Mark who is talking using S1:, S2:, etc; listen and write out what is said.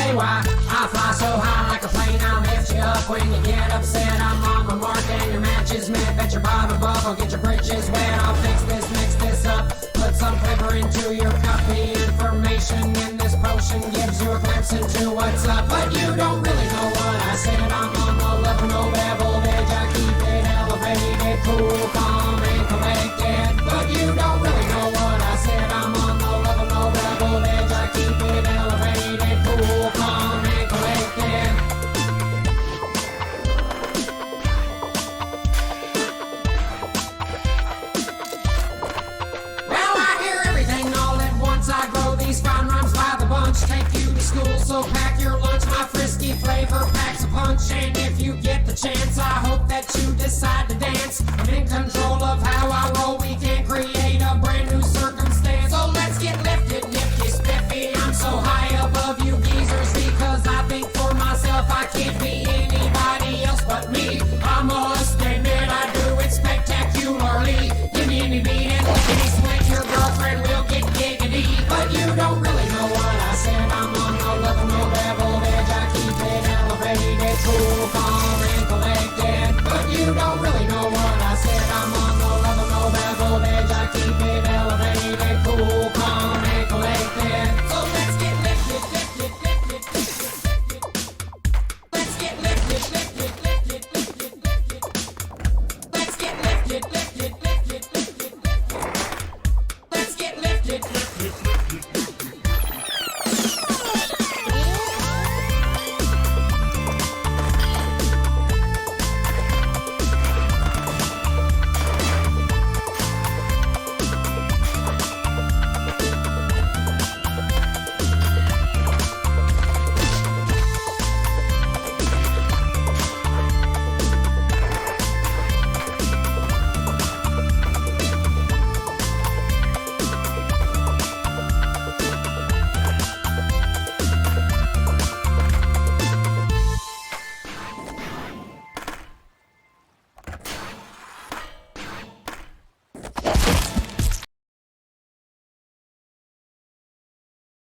S1: say why. I fly so high like a plane, I'll lift you up when you get upset. I'm on my mark and your match is met. Bet your bottom buckle, get your britches wet. I'll fix this, mix this up, put some flavor into your cup. The information in this potion gives you a glimpse into what's up. But you don't really know what I said. I'm on the level, no beveled edge. I keep it elevated, cool, calm, and collected. But you don't really know what I said. I'm on the level, no beveled edge. I keep it elevated, cool, calm, and collected. Well, I hear everything all at once. I grow these fine rhymes by the bunch. Take you to school, so pack your lunch. My frisky flavor packs a punch. And if you get the chance, I hope that you decide to dance. I'm in control of how I roll. We can create